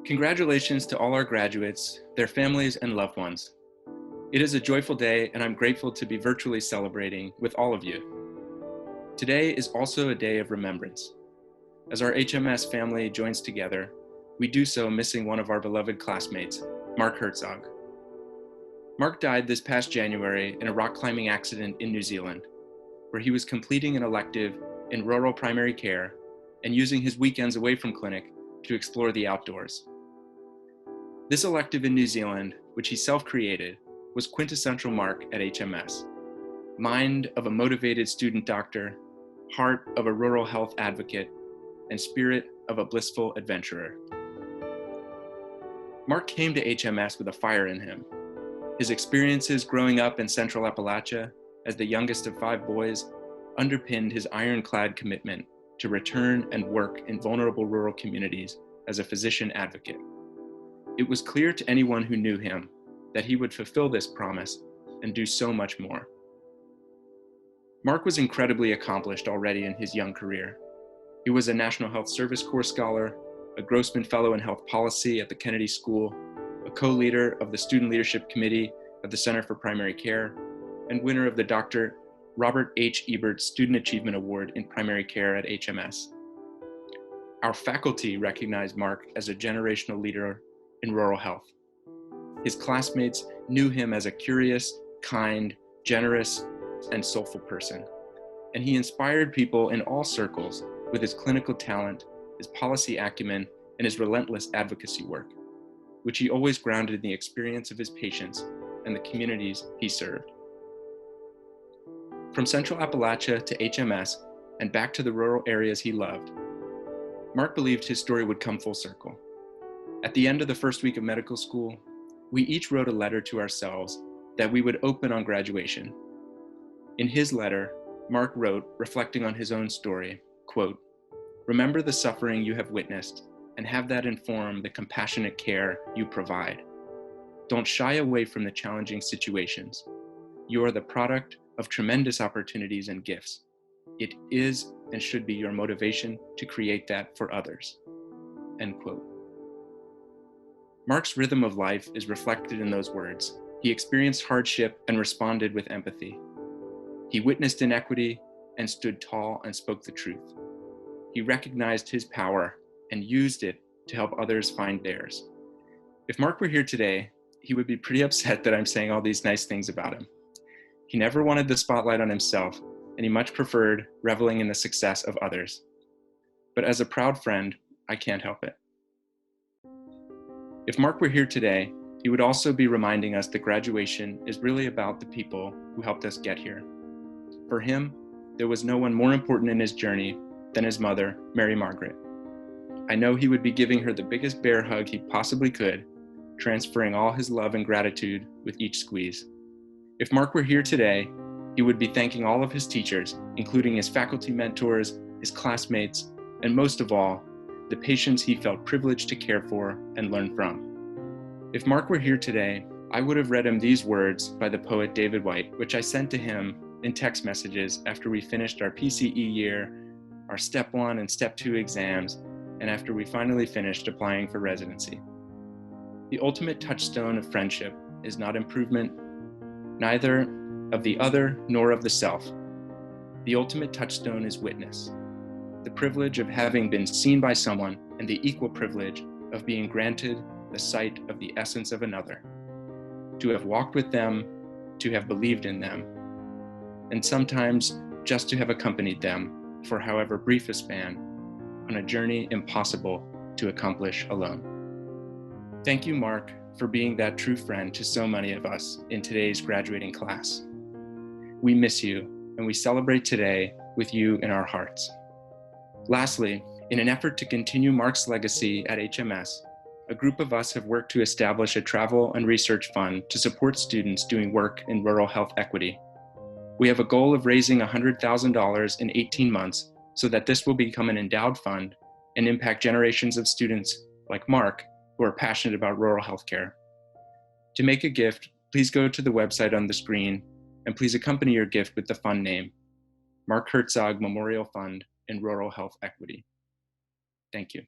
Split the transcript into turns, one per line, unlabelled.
Congratulations to all our graduates, their families, and loved ones. It is a joyful day, and I'm grateful to be virtually celebrating with all of you. Today is also a day of remembrance. As our HMS family joins together, we do so missing one of our beloved classmates, Mark Herzog. Mark died this past January in a rock climbing accident in New Zealand, where he was completing an elective in rural primary care and using his weekends away from clinic to explore the outdoors. This elective in New Zealand, which he self-created, was quintessential Mark at HMS. Mind of a motivated student doctor, heart of a rural health advocate, and spirit of a blissful adventurer. Mark came to HMS with a fire in him. His experiences growing up in Central Appalachia as the youngest of 5 boys underpinned his ironclad commitment to return and work in vulnerable rural communities as a physician advocate. It was clear to anyone who knew him that he would fulfill this promise and do so much more. Mark was incredibly accomplished already in his young career. He was a National Health Service Corps scholar, a Grossman Fellow in Health Policy at the Kennedy School, a co-leader of the Student Leadership Committee of the Center for Primary Care, and winner of the Dr. Robert H. Ebert Student Achievement Award in Primary Care at HMS. Our faculty recognized Mark as a generational leader in rural health. His classmates knew him as a curious, kind, generous, and soulful person, and he inspired people in all circles with his clinical talent, his policy acumen, and his relentless advocacy work, which he always grounded in the experience of his patients and the communities he served. From Central Appalachia to HMS and back to the rural areas he loved, Mark believed his story would come full circle. At the end of the first week of medical school, we each wrote a letter to ourselves that we would open on graduation. In his letter, Mark wrote, reflecting on his own story, quote, "Remember the suffering you have witnessed and have that inform the compassionate care you provide. Don't shy away from the challenging situations. You are the product of tremendous opportunities and gifts. It is and should be your motivation to create that for others." End quote. Mark's rhythm of life is reflected in those words. He experienced hardship and responded with empathy. He witnessed inequity and stood tall and spoke the truth. He recognized his power and used it to help others find theirs. If Mark were here today, he would be pretty upset that I'm saying all these nice things about him. He never wanted the spotlight on himself, and he much preferred reveling in the success of others. But as a proud friend, I can't help it. If Mark were here today, he would also be reminding us that graduation is really about the people who helped us get here. For him, there was no one more important in his journey than his mother, Mary Margaret. I know he would be giving her the biggest bear hug he possibly could, transferring all his love and gratitude with each squeeze. If Mark were here today, he would be thanking all of his teachers, including his faculty mentors, his classmates, and most of all, the patients he felt privileged to care for and learn from. If Mark were here today, I would have read him these words by the poet David Whyte, which I sent to him in text messages after we finished our PCE year, our Step 1 and Step 2 exams, and after we finally finished applying for residency. The ultimate touchstone of friendship is not improvement, neither of the other nor of the self. The ultimate touchstone is witness, the privilege of having been seen by someone and the equal privilege of being granted the sight of the essence of another, to have walked with them, to have believed in them, and sometimes just to have accompanied them for however brief a span on a journey impossible to accomplish alone. Thank you, Mark, for being that true friend to so many of us in today's graduating class. We miss you, and we celebrate today with you in our hearts. Lastly, in an effort to continue Mark's legacy at HMS, a group of us have worked to establish a travel and research fund to support students doing work in rural health equity. We have a goal of raising $100,000 in 18 months so that this will become an endowed fund and impact generations of students like Mark who are passionate about rural healthcare. To make a gift, please go to the website on the screen and please accompany your gift with the fund name, Mark Herzog Memorial Fund in Rural Health Equity. Thank you.